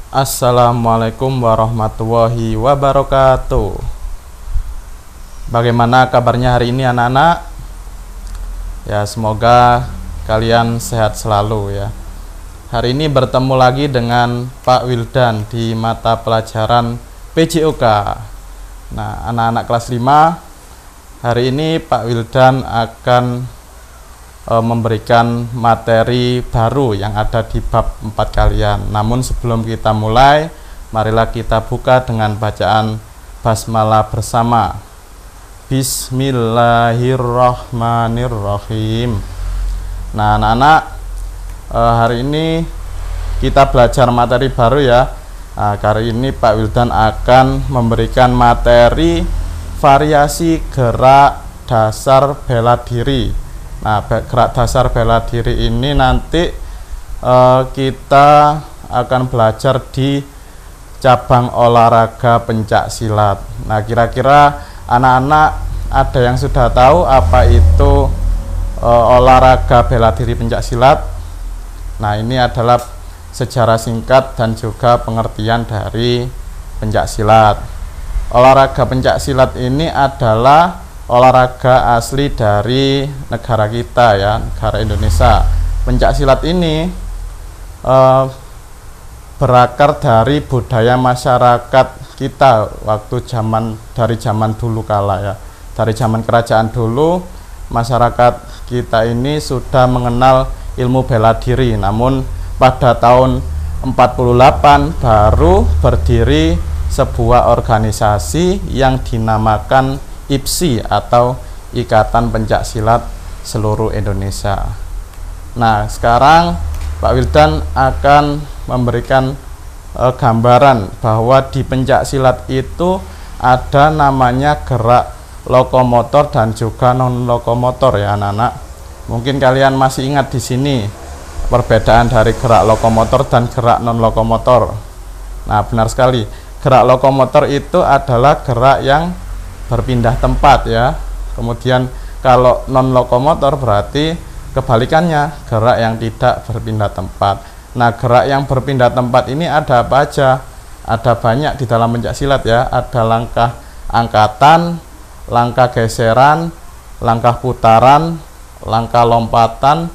Assalamualaikum warahmatullahi wabarakatuh. Bagaimana kabarnya hari ini anak-anak? Ya, semoga kalian sehat selalu ya. Hari ini bertemu lagi dengan Pak Wildan di mata pelajaran PJOK. Nah, anak-anak kelas 5, hari ini Pak Wildan akan memberikan materi baru yang ada di bab 4 kalian. Namun sebelum kita mulai, marilah kita buka dengan bacaan basmalah bersama. Bismillahirrahmanirrahim. Nah, anak-anak, hari ini kita belajar materi baru ya. Nah, kali ini Pak Wildan akan memberikan materi variasi gerak dasar bela diri. Nah, gerak dasar bela diri ini nanti kita akan belajar di cabang olahraga pencak silat. Nah, kira-kira anak-anak ada yang sudah tahu apa itu olahraga bela diri pencak silat? Nah, ini adalah sejarah singkat dan juga pengertian dari pencak silat. Olahraga pencak silat ini adalah olahraga asli dari negara kita ya, negara Indonesia. Pencak silat ini berakar dari budaya masyarakat kita waktu dari zaman dulu kala ya. Dari zaman kerajaan dulu, masyarakat kita ini sudah mengenal ilmu bela diri. Namun pada tahun 48 baru berdiri sebuah organisasi yang dinamakan IPSI atau Ikatan Pencak Silat Seluruh Indonesia. Nah, sekarang Pak Wildan akan memberikan gambaran bahwa di pencak silat itu ada namanya gerak lokomotor dan juga non lokomotor ya anak-anak. Mungkin kalian masih ingat di sini perbedaan dari gerak lokomotor dan gerak non lokomotor. Nah, benar sekali. Gerak lokomotor itu adalah gerak yang berpindah tempat ya. Kemudian kalau non lokomotor berarti kebalikannya, gerak yang tidak berpindah tempat. Nah, gerak yang berpindah tempat ini ada apa aja? Ada banyak di dalam pencak silat ya. Ada langkah angkatan, langkah geseran, langkah putaran, langkah lompatan,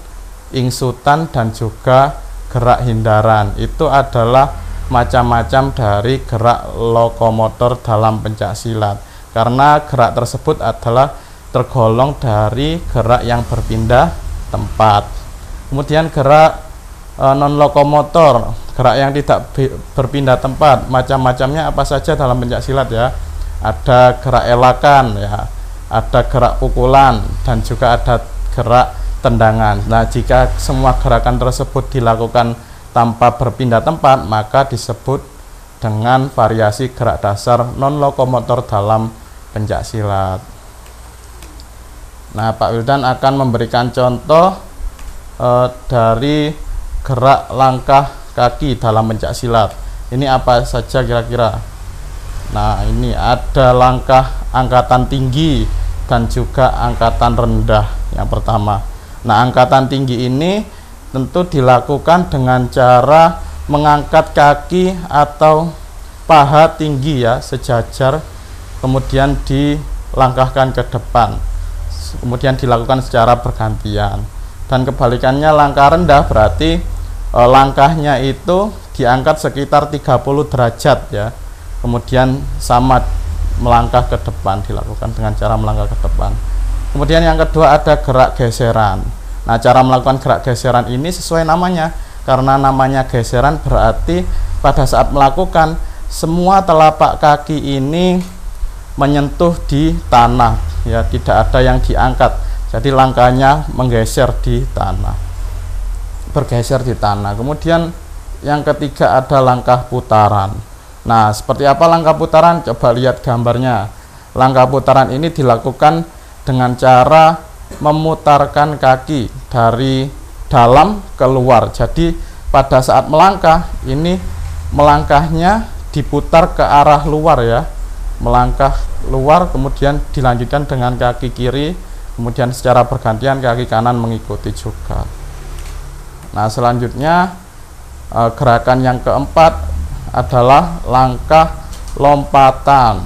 ingsutan, dan juga gerak hindaran. Itu adalah macam-macam dari gerak lokomotor dalam pencak silat. Karena gerak tersebut adalah tergolong dari gerak yang berpindah tempat. Kemudian gerak non lokomotor, gerak yang tidak berpindah tempat, macam-macamnya apa saja dalam pencak silat ya. Ada gerak elakan ya, ada gerak pukulan, dan juga ada gerak tendangan. Nah, jika semua gerakan tersebut dilakukan tanpa berpindah tempat, maka disebut dengan variasi gerak dasar non lokomotor dalam pencak silat. Nah, Pak Wildan akan memberikan contoh dari gerak langkah kaki dalam pencak silat. Ini apa saja kira-kira? Nah, ini ada langkah angkatan tinggi dan juga angkatan rendah yang pertama. Nah, angkatan tinggi ini tentu dilakukan dengan cara mengangkat kaki atau paha tinggi ya, sejajar, kemudian dilangkahkan ke depan, kemudian dilakukan secara bergantian. Dan kebalikannya langkah rendah berarti langkahnya itu diangkat sekitar 30 derajat ya, kemudian sama melangkah ke depan, dilakukan dengan cara melangkah ke depan. Kemudian yang kedua ada gerak geseran. Nah, cara melakukan gerak geseran ini sesuai namanya, karena namanya geseran berarti pada saat melakukan semua telapak kaki ini menyentuh di tanah ya, tidak ada yang diangkat. Jadi langkahnya menggeser di tanah, bergeser di tanah. Kemudian yang ketiga ada langkah putaran. Nah, seperti apa langkah putaran? Coba lihat gambarnya. Langkah putaran ini dilakukan dengan cara memutarkan kaki dari dalam keluar. Jadi pada saat melangkah ini melangkahnya diputar ke arah luar ya, melangkah luar, kemudian dilanjutkan dengan kaki kiri, kemudian secara bergantian kaki kanan mengikuti juga. Nah, selanjutnya gerakan yang keempat adalah langkah lompatan.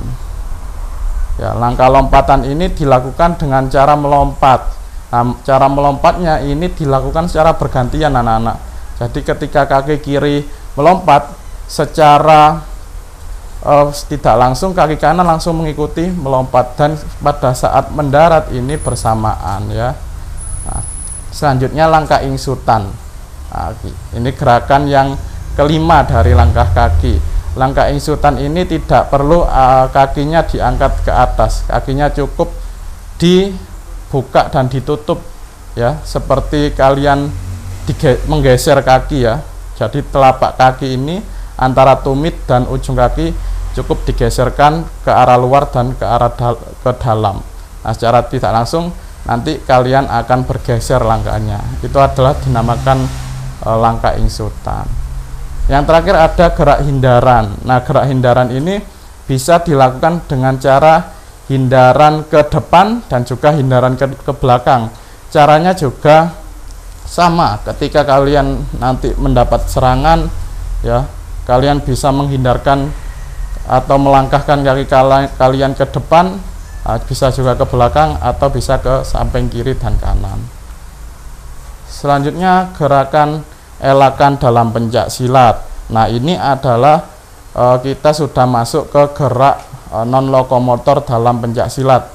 Ya, langkah lompatan ini dilakukan dengan cara melompat. Nah, cara melompatnya ini dilakukan secara bergantian anak-anak. Jadi ketika kaki kiri melompat secara tidak langsung, kaki kanan langsung mengikuti melompat, dan pada saat mendarat ini bersamaan ya. Nah, selanjutnya langkah ingsutan. Nah, ini gerakan yang kelima dari langkah kaki. Langkah ingsutan ini tidak perlu kakinya diangkat ke atas, kakinya cukup dibuka dan ditutup ya, seperti kalian menggeser kaki ya. Jadi telapak kaki ini antara tumit dan ujung kaki cukup digeserkan ke arah luar dan ke arah ke dalam. Nah, secara tidak langsung nanti kalian akan bergeser langkahnya. Itu adalah dinamakan langkah ingsutan. Yang terakhir ada gerak hindaran. Nah, gerak hindaran ini bisa dilakukan dengan cara hindaran ke depan dan juga hindaran ke belakang. Caranya juga sama. Ketika kalian nanti mendapat serangan ya, kalian bisa menghindarkan atau melangkahkan kaki kalian ke depan, bisa juga ke belakang atau bisa ke samping kiri dan kanan. Selanjutnya gerakan elakan dalam pencak silat. Nah, ini adalah kita sudah masuk ke gerak non lokomotor dalam pencak silat.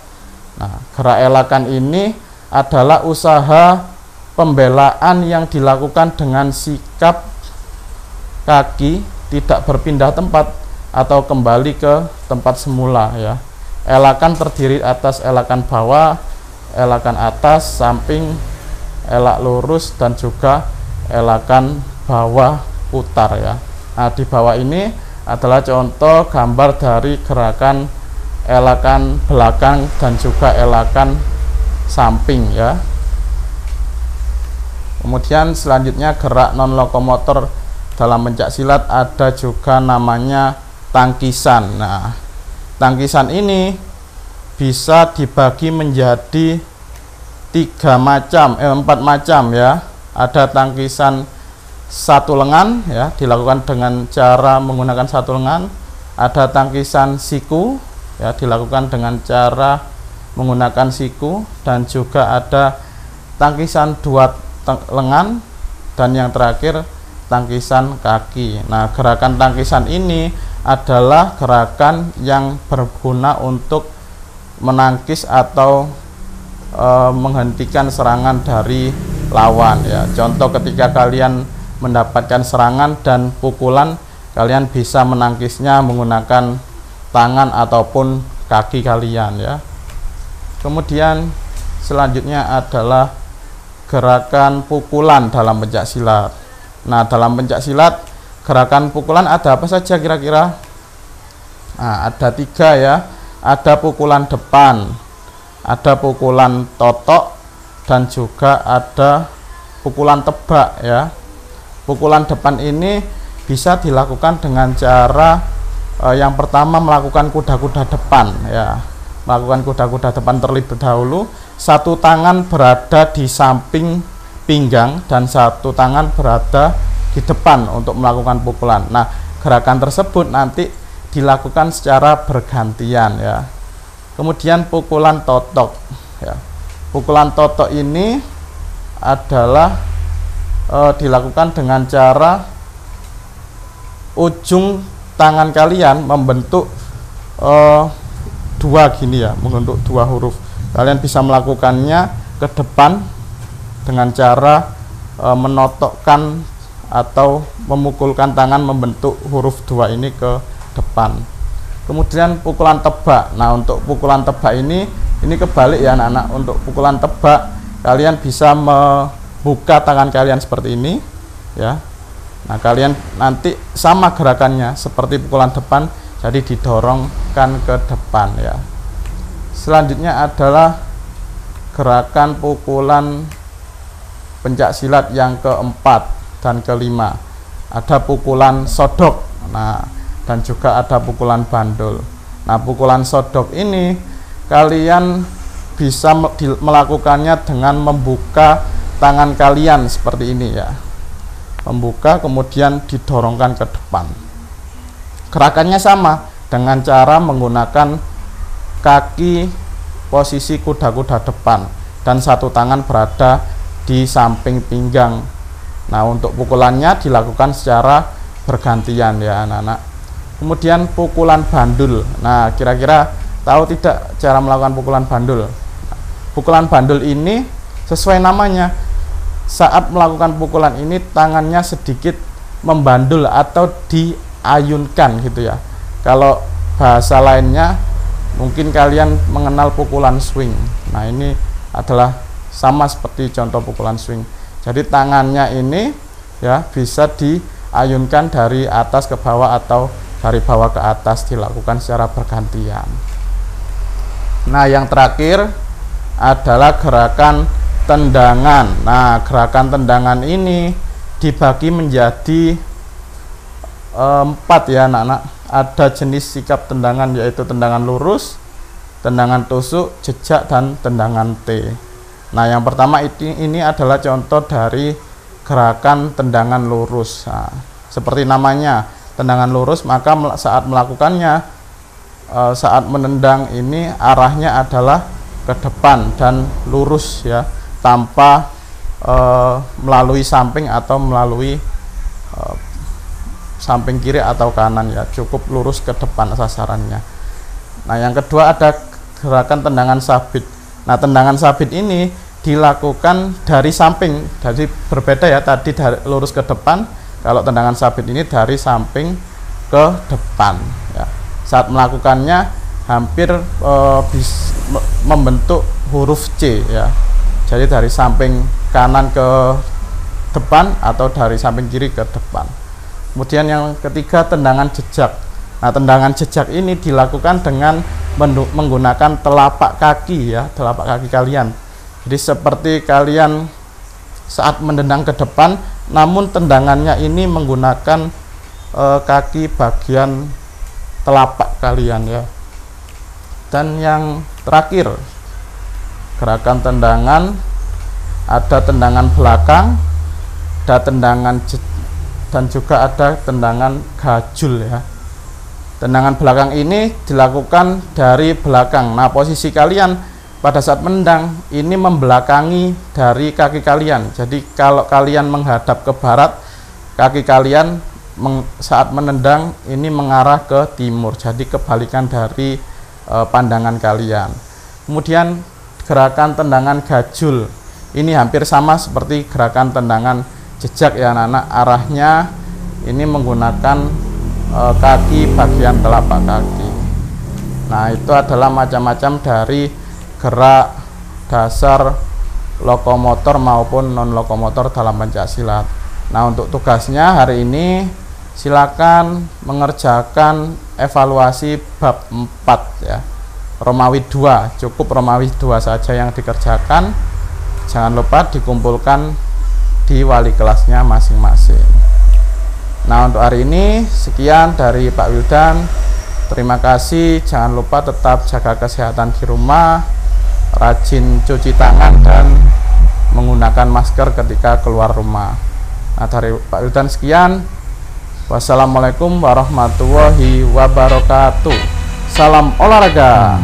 Nah, gerak elakan ini adalah usaha pembelaan yang dilakukan dengan sikap kaki tidak berpindah tempat atau kembali ke tempat semula ya. Elakan terdiri atas elakan bawah, elakan atas, samping, elak lurus, dan juga elakan bawah putar ya. Nah, di bawah ini adalah contoh gambar dari gerakan elakan belakang dan juga elakan samping ya. Kemudian selanjutnya gerak non lokomotor dalam pencak silat ada juga namanya tangkisan. Nah, tangkisan ini bisa dibagi menjadi 4 macam ya. Ada tangkisan satu lengan ya, dilakukan dengan cara menggunakan satu lengan. Ada tangkisan siku ya, dilakukan dengan cara menggunakan siku, dan juga ada tangkisan 2 lengan, dan yang terakhir tangkisan kaki. Nah, gerakan tangkisan ini adalah gerakan yang berguna untuk menangkis atau menghentikan serangan dari lawan ya. Contoh ketika kalian mendapatkan serangan dan pukulan, kalian bisa menangkisnya menggunakan tangan ataupun kaki kalian ya. Kemudian selanjutnya adalah gerakan pukulan dalam pencak silat. Nah, dalam pencak silat gerakan pukulan ada apa saja kira-kira? Nah, ada 3 ya. Ada pukulan depan, ada pukulan totok, dan juga ada pukulan tebak ya. Pukulan depan ini bisa dilakukan dengan cara yang pertama melakukan kuda-kuda depan ya. Melakukan kuda-kuda depan terlebih dahulu. Satu tangan berada di samping pinggang dan satu tangan berada di depan untuk melakukan pukulan. Nah, gerakan tersebut nanti dilakukan secara bergantian ya. Kemudian pukulan totok ya. Pukulan totok ini adalah dilakukan dengan cara ujung tangan kalian membentuk 2 gini ya, membentuk 2 huruf. Kalian bisa melakukannya ke depan dengan cara menotokkan atau memukulkan tangan membentuk huruf 2 ini ke depan. Kemudian pukulan tebak. Nah, untuk pukulan tebak ini kebalik ya anak-anak. Untuk pukulan tebak kalian bisa membuka tangan kalian seperti ini ya. Nah, kalian nanti sama gerakannya seperti pukulan depan, jadi didorongkan ke depan ya. Selanjutnya adalah gerakan pukulan pencak silat yang keempat dan kelima. Ada pukulan sodok. Nah, dan juga ada pukulan bandul. Nah, pukulan sodok ini kalian bisa melakukannya dengan membuka tangan kalian seperti ini ya. Membuka kemudian didorongkan ke depan. Gerakannya sama dengan cara menggunakan kaki posisi kuda-kuda depan dan satu tangan berada di samping pinggang. Nah, untuk pukulannya dilakukan secara bergantian ya anak-anak. Kemudian pukulan bandul. Nah, kira-kira tahu tidak cara melakukan pukulan bandul? Pukulan bandul ini sesuai namanya. Saat melakukan pukulan ini tangannya sedikit membandul atau diayunkan gitu ya. Kalau bahasa lainnya mungkin kalian mengenal pukulan swing. Nah, ini adalah sama seperti contoh pukulan swing. Jadi tangannya ini ya bisa diayunkan dari atas ke bawah atau dari bawah ke atas, dilakukan secara bergantian. Nah, yang terakhir adalah gerakan tendangan. Nah, gerakan tendangan ini dibagi menjadi 4 ya anak-anak. Ada jenis sikap tendangan, yaitu tendangan lurus, tendangan tusuk, jejak, dan tendangan T. Nah, yang pertama ini adalah contoh dari gerakan tendangan lurus. Nah, seperti namanya, tendangan lurus, maka saat melakukannya, saat menendang ini arahnya adalah ke depan dan lurus ya, tanpa melalui samping atau melalui samping kiri atau kanan ya, cukup lurus ke depan sasarannya. Nah, yang kedua ada gerakan tendangan sabit. Nah, tendangan sabit ini dilakukan dari samping, jadi berbeda ya, tadi dari lurus ke depan, kalau tendangan sabit ini dari samping ke depan ya. Saat melakukannya hampir membentuk huruf C ya, jadi dari samping kanan ke depan atau dari samping kiri ke depan. Kemudian yang ketiga tendangan jejak. Nah, tendangan jejak ini dilakukan dengan menggunakan telapak kaki ya, telapak kaki kalian. Jadi seperti kalian saat menendang ke depan, namun tendangannya ini menggunakan kaki bagian telapak kalian ya. Dan yang terakhir, gerakan tendangan, ada tendangan belakang, ada tendangan dan juga ada tendangan gajul ya. Tendangan belakang ini dilakukan dari belakang. Nah, posisi kalian pada saat menendang ini membelakangi dari kaki kalian. Jadi kalau kalian menghadap ke barat, kaki kalian saat menendang ini mengarah ke timur. Jadi kebalikan dari pandangan kalian. Kemudian gerakan tendangan gajul ini hampir sama seperti gerakan tendangan jejak ya anak-anak. Arahnya ini menggunakan kaki bagian telapak kaki. Nah, itu adalah macam-macam dari gerak dasar lokomotor maupun non lokomotor dalam Pencaksilat. Nah, untuk tugasnya hari ini silakan mengerjakan evaluasi bab 4 ya, Romawi 2. Cukup Romawi 2 saja yang dikerjakan. Jangan lupa dikumpulkan di wali kelasnya masing-masing. Nah, untuk hari ini sekian dari Pak Wildan. Terima kasih. Jangan lupa tetap jaga kesehatan di rumah, rajin cuci tangan dan menggunakan masker ketika keluar rumah. Nah, dari Pak Wildan sekian. Wassalamualaikum warahmatullahi wabarakatuh. Salam olahraga.